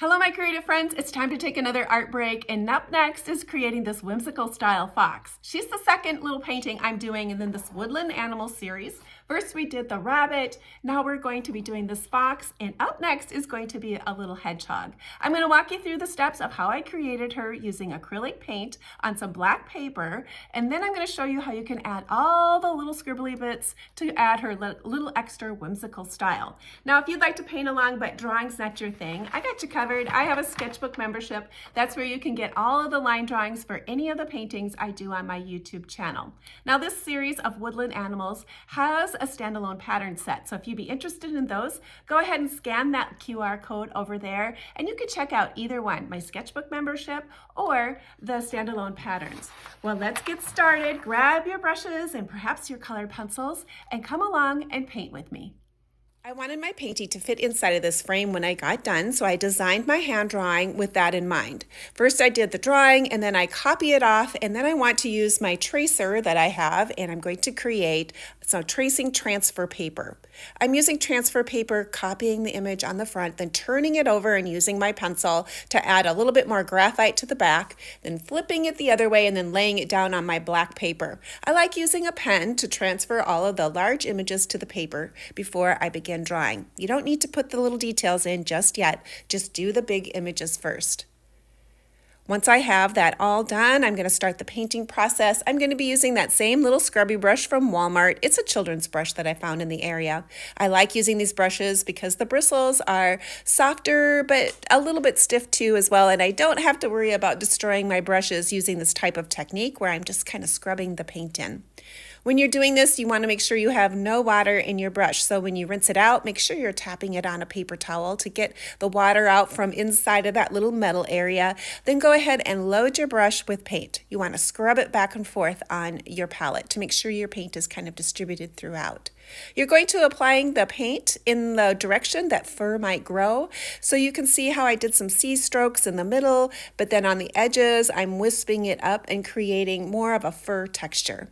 Hello my creative friends, it's time to take another art break, and up next is creating this whimsical style fox. She's the second little painting I'm doing in this Woodland Animal Series. First we did the rabbit, now we're going to be doing this fox, and up next is going to be a little hedgehog. I'm going to walk you through the steps of how I created her using acrylic paint on some black paper, and then I'm going to show you how you can add all the little scribbly bits to add her little extra whimsical style. Now if you'd like to paint along but drawing's not your thing, I got you covered. I have a sketchbook membership. That's where you can get all of the line drawings for any of the paintings I do on my YouTube channel. Now this series of woodland animals has a standalone pattern set, so if you'd be interested in those, go ahead and scan that QR code over there and you can check out either one, my sketchbook membership or the standalone patterns. Well, let's get started. Grab your brushes and perhaps your colored pencils and come along and paint with me. I wanted my painting to fit inside of this frame when I got done, so I designed my hand drawing with that in mind. First I did the drawing and then I copy it off, and then I want to use my tracer that I have, and I'm going to create some tracing transfer paper. I'm using transfer paper, copying the image on the front, then turning it over and using my pencil to add a little bit more graphite to the back, then flipping it the other way and then laying it down on my black paper. I like using a pen to transfer all of the large images to the paper before I begin drawing. You don't need to put the little details in just yet, just do the big images first. Once I have that all done, I'm going to start the painting process. I'm going to be using that same little scrubby brush from Walmart. It's a children's brush that I found in the area. I like using these brushes because the bristles are softer but a little bit stiff too as well, and I don't have to worry about destroying my brushes using this type of technique where I'm just kind of scrubbing the paint in. When you're doing this, you want to make sure you have no water in your brush. So when you rinse it out, make sure you're tapping it on a paper towel to get the water out from inside of that little metal area. Then go ahead and load your brush with paint. You want to scrub it back and forth on your palette to make sure your paint is kind of distributed throughout. You're going to applying the paint in the direction that fur might grow. So you can see how I did some C strokes in the middle, but then on the edges, I'm wisping it up and creating more of a fur texture.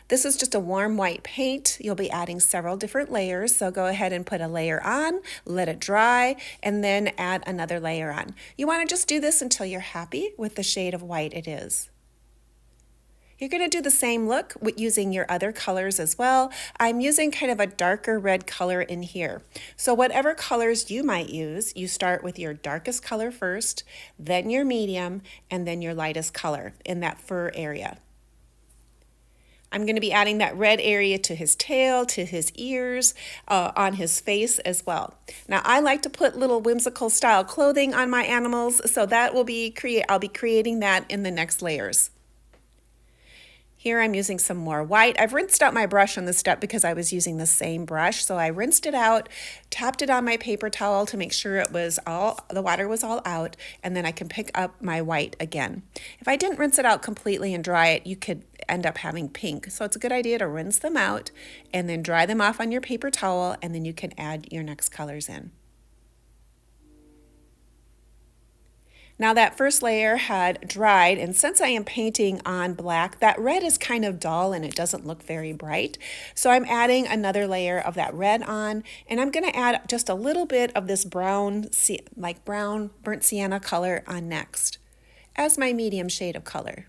This is just a warm white paint. You'll be adding several different layers, so go ahead and put a layer on, let it dry, and then add another layer on. You want to just do this until you're happy with the shade of white it is. You're going to do the same look with using your other colors as well. I'm using kind of a darker red color in here. So whatever colors you might use, you start with your darkest color first, then your medium, and then your lightest color in that fur area. I'm going to be adding that red area to his tail, to his ears, on his face as well. Now I like to put little whimsical style clothing on my animals, so that will be I'll be creating that in the next layers. Here I'm using some more white. I've rinsed out my brush on this step because I was using the same brush. So I rinsed it out, tapped it on my paper towel to make sure the water was all out, and then I can pick up my white again. If I didn't rinse it out completely and dry it, you could end up having pink. So it's a good idea to rinse them out and then dry them off on your paper towel, and then you can add your next colors in. Now that first layer had dried, and since I am painting on black, that red is kind of dull and it doesn't look very bright. So I'm adding another layer of that red on, and I'm going to add just a little bit of this brown, like brown burnt sienna color on next as my medium shade of color.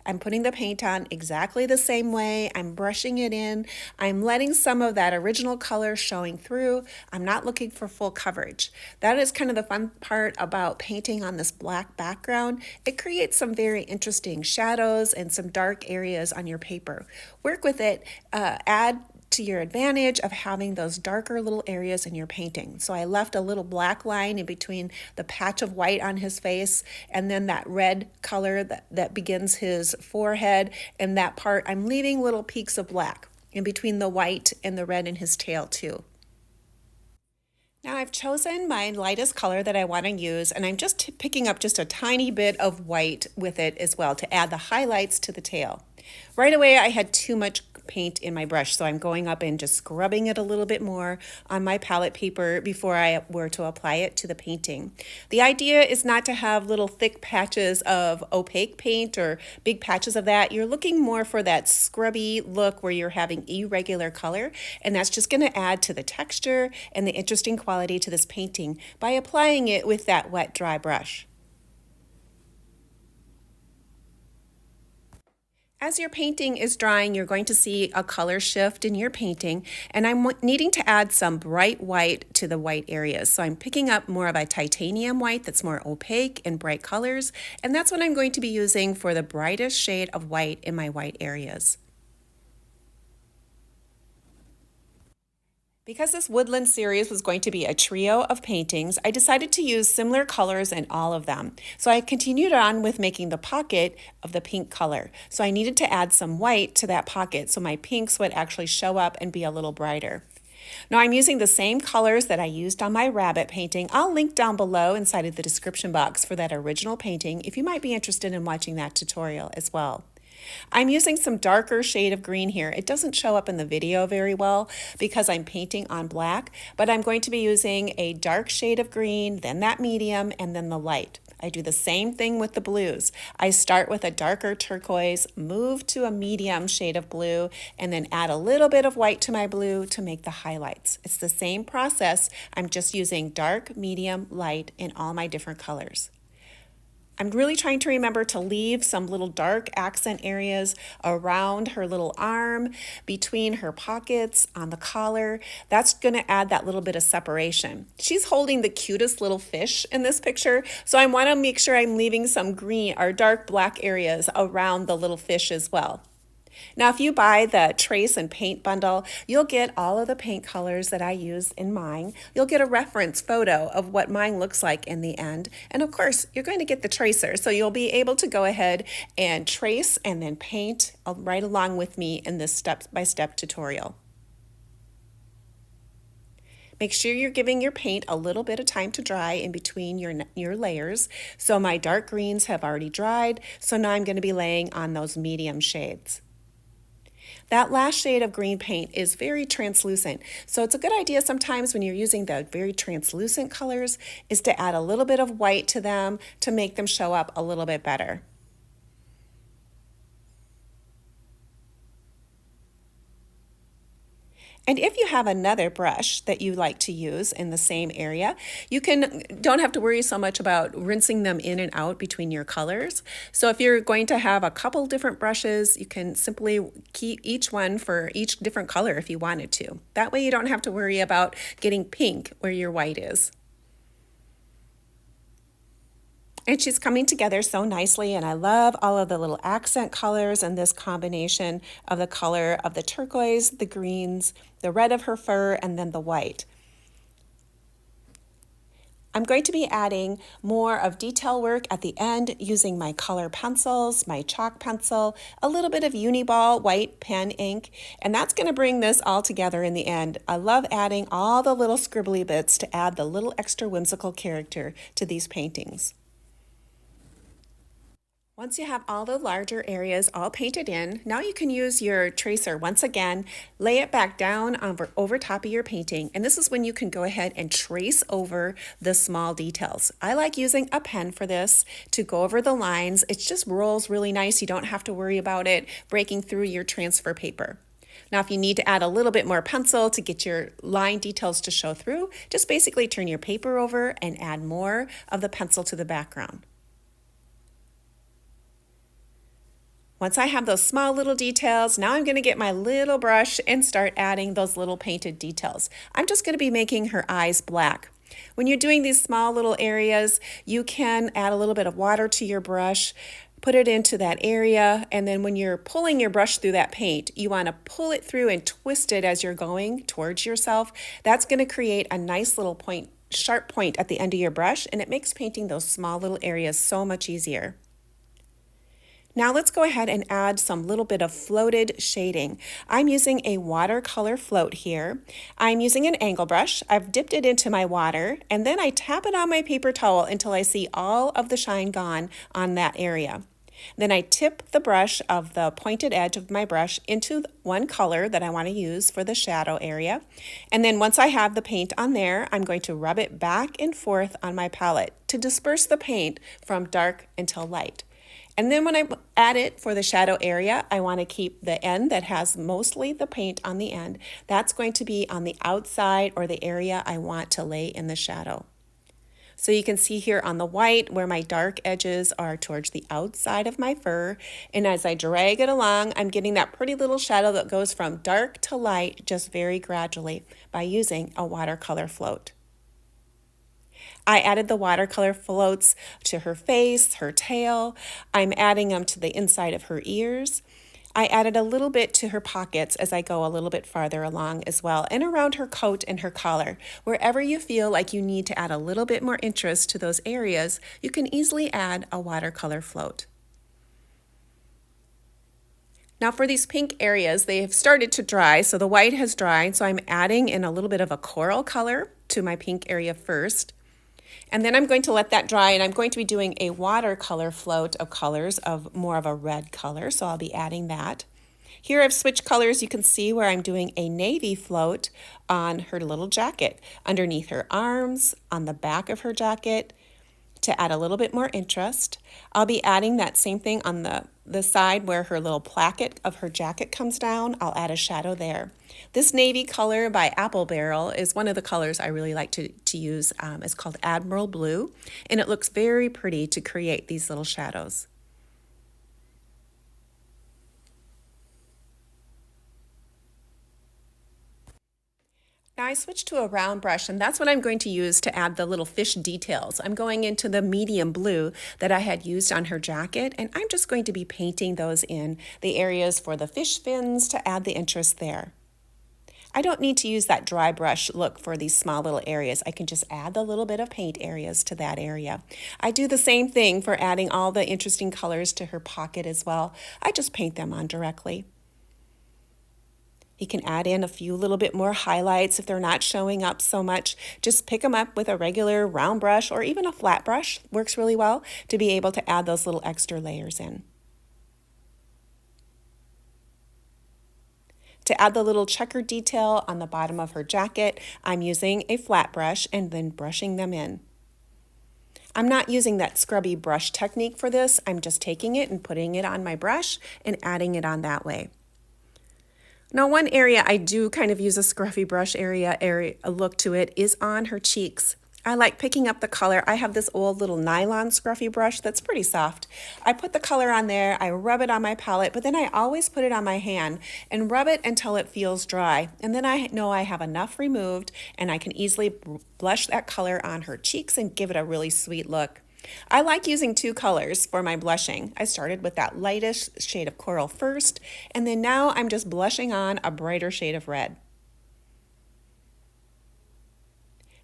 I'm putting the paint on exactly the same way. I'm brushing it in. I'm letting some of that original color showing through. I'm not looking for full coverage. That is kind of the fun part about painting on this black background. It creates some very interesting shadows and some dark areas on your paper. Work with it, add to your advantage of having those darker little areas in your painting. So I left a little black line in between the patch of white on his face and then that red color that begins his forehead, and that part I'm leaving little peaks of black in between the white and the red in his tail too. Now I've chosen my lightest color that I want to use, and I'm just picking up just a tiny bit of white with it as well to add the highlights to the tail. Right away I had too much paint in my brush. So I'm going up and just scrubbing it a little bit more on my palette paper before I were to apply it to the painting. The idea is not to have little thick patches of opaque paint or big patches of that. You're looking more for that scrubby look where you're having irregular color, and that's just going to add to the texture and the interesting quality to this painting by applying it with that wet, dry brush. As your painting is drying, you're going to see a color shift in your painting, and I'm needing to add some bright white to the white areas. So I'm picking up more of a titanium white that's more opaque and bright colors, and that's what I'm going to be using for the brightest shade of white in my white areas. Because this Woodland series was going to be a trio of paintings, I decided to use similar colors in all of them. So I continued on with making the pocket of the pink color. So I needed to add some white to that pocket so my pinks would actually show up and be a little brighter. Now I'm using the same colors that I used on my rabbit painting. I'll link down below inside of the description box for that original painting if you might be interested in watching that tutorial as well. I'm using some darker shade of green here. It doesn't show up in the video very well because I'm painting on black, but I'm going to be using a dark shade of green, then that medium, and then the light. I do the same thing with the blues. I start with a darker turquoise, move to a medium shade of blue, and then add a little bit of white to my blue to make the highlights. It's the same process. I'm just using dark, medium, light in all my different colors. I'm really trying to remember to leave some little dark accent areas around her little arm, between her pockets, on the collar. That's going to add that little bit of separation. She's holding the cutest little fish in this picture, so I want to make sure I'm leaving some green or dark black areas around the little fish as well. Now, if you buy the trace and paint bundle, you'll get all of the paint colors that I use in mine. You'll get a reference photo of what mine looks like in the end. And of course, you're going to get the tracer, so you'll be able to go ahead and trace and then paint right along with me in this step-by-step tutorial. Make sure you're giving your paint a little bit of time to dry in between your layers. So my dark greens have already dried, so now I'm going to be laying on those medium shades. That last shade of green paint is very translucent, so it's a good idea sometimes when you're using the very translucent colors is to add a little bit of white to them to make them show up a little bit better. And if you have another brush that you like to use in the same area, you don't have to worry so much about rinsing them in and out between your colors. So if you're going to have a couple different brushes, you can simply keep each one for each different color if you wanted to. That way you don't have to worry about getting pink where your white is. And she's coming together so nicely, and I love all of the little accent colors and this combination of the color of the turquoise, the greens, the red of her fur, and then the white. I'm going to be adding more of detail work at the end using my color pencils, my chalk pencil, a little bit of Uniball white pen ink, and that's going to bring this all together in the end. I love adding all the little scribbly bits to add the little extra whimsical character to these paintings. Once you have all the larger areas all painted in, now you can use your tracer once again, lay it back down over top of your painting, and this is when you can go ahead and trace over the small details. I like using a pen for this to go over the lines. It just rolls really nice. You don't have to worry about it breaking through your transfer paper. Now, if you need to add a little bit more pencil to get your line details to show through, just basically turn your paper over and add more of the pencil to the background. Once I have those small little details, now I'm going to get my little brush and start adding those little painted details. I'm just going to be making her eyes black. When you're doing these small little areas, you can add a little bit of water to your brush, put it into that area, and then when you're pulling your brush through that paint, you want to pull it through and twist it as you're going towards yourself. That's going to create a nice little point, sharp point at the end of your brush, and it makes painting those small little areas so much easier. Now let's go ahead and add some little bit of floated shading. I'm using a watercolor float here. I'm using an angle brush. I've dipped it into my water, and then I tap it on my paper towel until I see all of the shine gone on that area. Then I tip the brush of the pointed edge of my brush into one color that I want to use for the shadow area. And then once I have the paint on there, I'm going to rub it back and forth on my palette to disperse the paint from dark until light. And then when I add it for the shadow area, I want to keep the end that has mostly the paint on the end. That's going to be on the outside or the area I want to lay in the shadow. So you can see here on the white where my dark edges are towards the outside of my fur. And as I drag it along, I'm getting that pretty little shadow that goes from dark to light just very gradually by using a watercolor float. I added the watercolor floats to her face, her tail. I'm adding them to the inside of her ears. I added a little bit to her pockets as I go a little bit farther along as well, and around her coat and her collar. Wherever you feel like you need to add a little bit more interest to those areas, you can easily add a watercolor float. Now for these pink areas, they have started to dry, so the white has dried, so I'm adding in a little bit of a coral color to my pink area first. And then I'm going to let that dry, and I'm going to be doing a watercolor float of colors of more of a red color, so I'll be adding that. Here I've switched colors. You can see where I'm doing a navy float on her little jacket, underneath her arms, on the back of her jacket, to add a little bit more interest. I'll be adding that same thing on the side where her little placket of her jacket comes down. I'll add a shadow there. This navy color by Apple Barrel is one of the colors I really like to use. It's called Admiral Blue, and it looks very pretty to create these little shadows. Now I switched to a round brush, and that's what I'm going to use to add the little fish details. I'm going into the medium blue that I had used on her jacket, and I'm just going to be painting those in the areas for the fish fins to add the interest there. I don't need to use that dry brush look for these small little areas. I can just add the little bit of paint areas to that area. I do the same thing for adding all the interesting colors to her pocket as well. I just paint them on directly. You can add in a few little bit more highlights if they're not showing up so much. Just pick them up with a regular round brush or even a flat brush. Works really well to be able to add those little extra layers in. To add the little checker detail on the bottom of her jacket, I'm using a flat brush and then brushing them in. I'm not using that scrubby brush technique for this. I'm just taking it and putting it on my brush and adding it on that way. Now one area I do kind of use a scruffy brush area look to it is on her cheeks. I like picking up the color. I have this old little nylon scruffy brush that's pretty soft. I put the color on there, I rub it on my palette, but then I always put it on my hand and rub it until it feels dry. And then I know I have enough removed and I can easily blush that color on her cheeks and give it a really sweet look. I like using two colors for my blushing. I started with that lightest shade of coral first, and then now I'm just blushing on a brighter shade of red.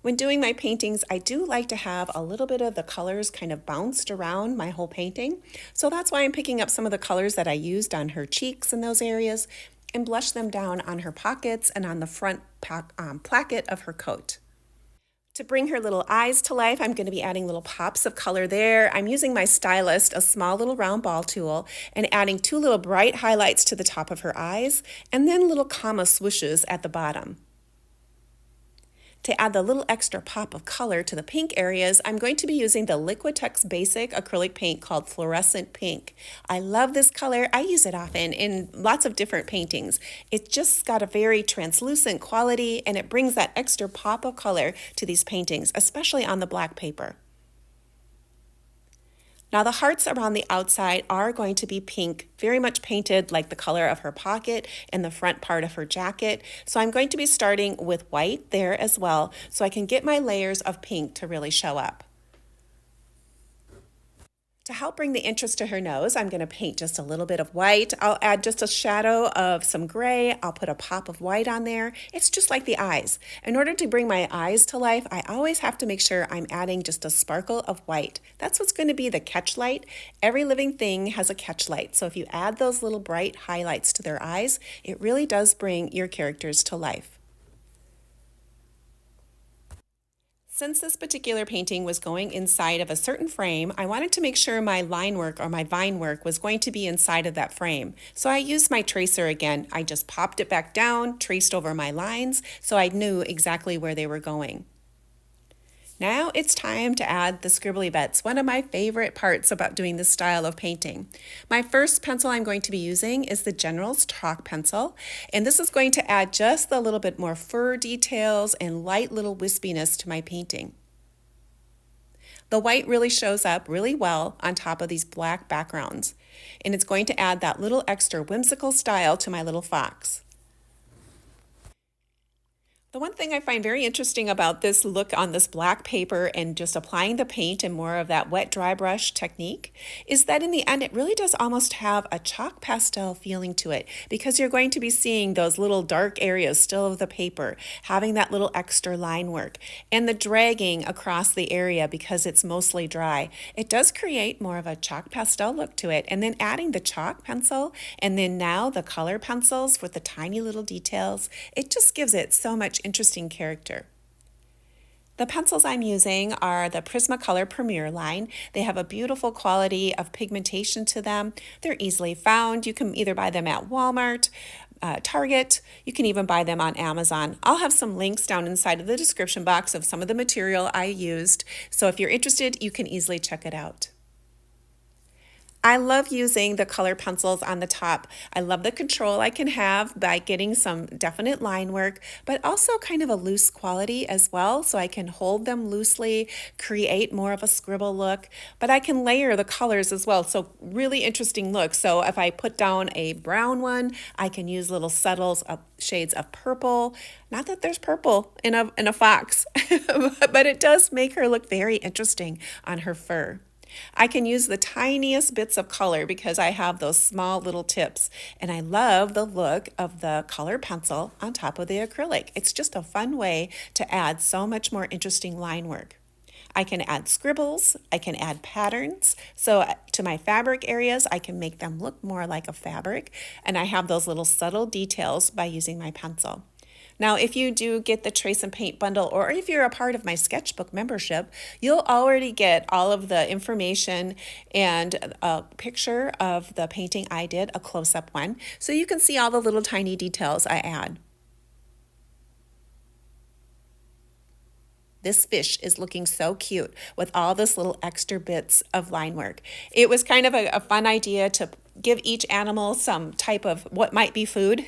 When doing my paintings, I do like to have a little bit of the colors kind of bounced around my whole painting. So that's why I'm picking up some of the colors that I used on her cheeks in those areas and blush them down on her pockets and on the front placket of her coat. To bring her little eyes to life, I'm going to be adding little pops of color there. I'm using my stylist, a small little round ball tool, and adding two little bright highlights to the top of her eyes, and then little comma swooshes at the bottom. To add the little extra pop of color to the pink areas, I'm going to be using the Liquitex Basic acrylic paint called Fluorescent Pink. I love this color. I use it often in lots of different paintings. It's just got a very translucent quality, and it brings that extra pop of color to these paintings, especially on the black paper. Now the hearts around the outside are going to be pink, very much painted like the color of her pocket and the front part of her jacket. So I'm going to be starting with white there as well, so I can get my layers of pink to really show up. To help bring the interest to her nose, I'm going to paint just a little bit of white. I'll add just a shadow of some gray. I'll put a pop of white on there. It's just like the eyes. In order to bring my eyes to life, I always have to make sure I'm adding just a sparkle of white. That's what's going to be the catch light. Every living thing has a catch light. So if you add those little bright highlights to their eyes, it really does bring your characters to life. Since this particular painting was going inside of a certain frame, I wanted to make sure my line work or my vine work was going to be inside of that frame. So I used my tracer again. I just popped it back down, traced over my lines, so I knew exactly where they were going. Now it's time to add the scribbly bits, one of my favorite parts about doing this style of painting. My first pencil I'm going to be using is the General's Chalk pencil, and this is going to add just a little bit more fur details and light little wispiness to my painting. The white really shows up really well on top of these black backgrounds, and it's going to add that little extra whimsical style to my little fox. The one thing I find very interesting about this look on this black paper and just applying the paint and more of that wet dry brush technique is that in the end it really does almost have a chalk pastel feeling to it, because you're going to be seeing those little dark areas still of the paper, having that little extra line work and the dragging across the area because it's mostly dry. It does create more of a chalk pastel look to it, and then adding the chalk pencil and then now the color pencils with the tiny little details, it just gives it so much interesting character. The pencils I'm using are the Prismacolor Premier line. They have a beautiful quality of pigmentation to them. They're easily found. You can either buy them at Walmart, Target. You can even buy them on Amazon. I'll have some links down inside of the description box of some of the material I used, so if you're interested, you can easily check it out. I love using the color pencils on the top. I love the control I can have by getting some definite line work, but also kind of a loose quality as well, so I can hold them loosely, create more of a scribble look, but I can layer the colors as well, so really interesting look. So if I put down a brown one, I can use little subtle shades of purple. Not that there's purple in a fox, but it does make her look very interesting on her fur. I can use the tiniest bits of color because I have those small little tips, and I love the look of the color pencil on top of the acrylic. It's just a fun way to add so much more interesting line work. I can add scribbles, I can add patterns, so to my fabric areas I can make them look more like a fabric, and I have those little subtle details by using my pencil. Now, if you do get the Trace and Paint bundle, or if you're a part of my sketchbook membership, you'll already get all of the information and a picture of the painting I did, a close-up one, so you can see all the little tiny details I add. This fish is looking so cute with all this little extra bits of line work. It was kind of a fun idea to give each animal some type of what might be food.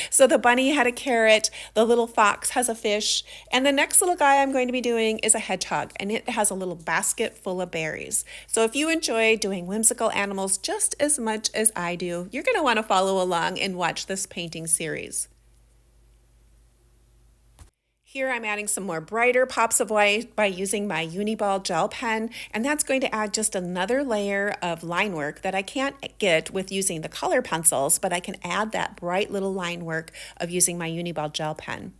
So the bunny had a carrot, the little fox has a fish, and the next little guy I'm going to be doing is a hedgehog, and it has a little basket full of berries. So if you enjoy doing whimsical animals just as much as I do, you're going to want to follow along and watch this painting series. Here I'm adding some more brighter pops of white by using my Uniball gel pen, and that's going to add just another layer of line work that I can't get with using the color pencils, but I can add that bright little line work of using my Uniball gel pen.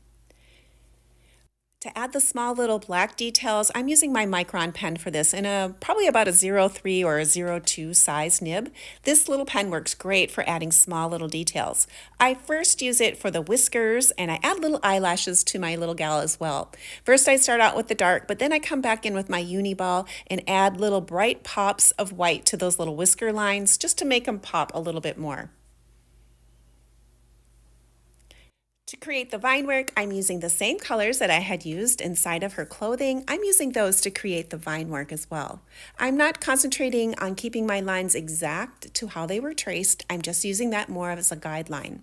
To add the small little black details, I'm using my Micron pen for this in probably about a 0.3 or a 0.2 size nib. This little pen works great for adding small little details. I first use it for the whiskers, and I add little eyelashes to my little gal as well. First I start out with the dark, but then I come back in with my Uniball and add little bright pops of white to those little whisker lines just to make them pop a little bit more. To create the vine work, I'm using the same colors that I had used inside of her clothing. I'm using those to create the vine work as well. I'm not concentrating on keeping my lines exact to how they were traced. I'm just using that more as a guideline.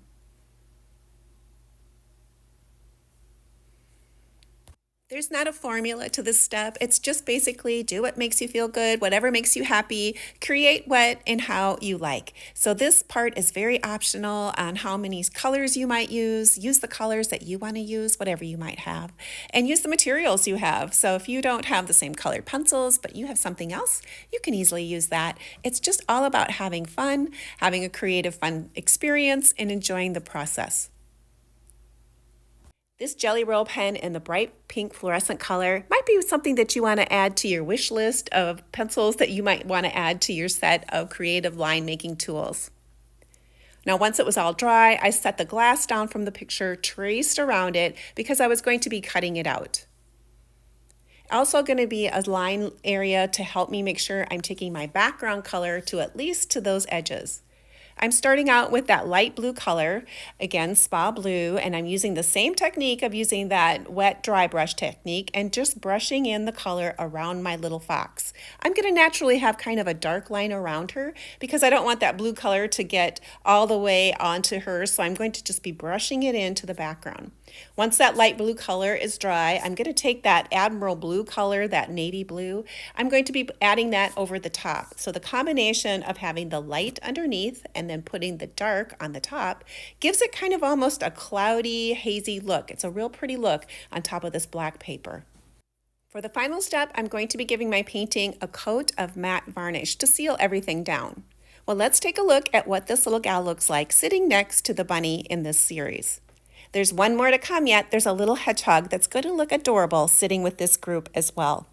There's not a formula to this step. It's just basically do what makes you feel good, whatever makes you happy, create what and how you like. So this part is very optional on how many colors you might use. Use the colors that you want to use, whatever you might have, and use the materials you have. So if you don't have the same colored pencils, but you have something else, you can easily use that. It's just all about having fun, having a creative, fun experience, and enjoying the process. This Jelly Roll pen in the bright pink fluorescent color might be something that you want to add to your wish list of pencils that you might want to add to your set of creative line making tools. Now once it was all dry, I set the glass down from the picture, traced around it because I was going to be cutting it out. Also going to be a line area to help me make sure I'm taking my background color to at least to those edges. I'm starting out with that light blue color, again spa blue, and I'm using the same technique of using that wet dry brush technique and just brushing in the color around my little fox. I'm going to naturally have kind of a dark line around her because I don't want that blue color to get all the way onto her, so I'm going to just be brushing it into the background. Once that light blue color is dry, I'm going to take that Admiral blue color, that navy blue, I'm going to be adding that over the top. So the combination of having the light underneath and then putting the dark on the top gives it kind of almost a cloudy, hazy look. It's a real pretty look on top of this black paper. For the final step, I'm going to be giving my painting a coat of matte varnish to seal everything down. Well, let's take a look at what this little gal looks like sitting next to the bunny in this series. There's one more to come yet. There's a little hedgehog that's going to look adorable sitting with this group as well.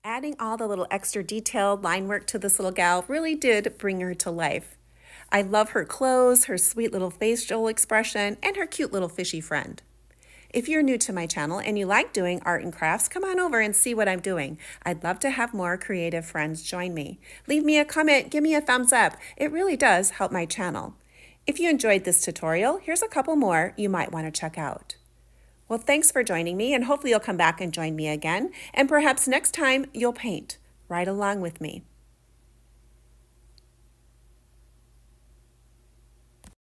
Adding all the little extra detailed line work to this little gal really did bring her to life. I love her clothes, her sweet little facial expression, and her cute little fishy friend. If you're new to my channel and you like doing art and crafts, come on over and see what I'm doing. I'd love to have more creative friends join me. Leave me a comment, give me a thumbs up. It really does help my channel. If you enjoyed this tutorial, here's a couple more you might want to check out. Well, thanks for joining me, and hopefully you'll come back and join me again, and perhaps next time you'll paint right along with me.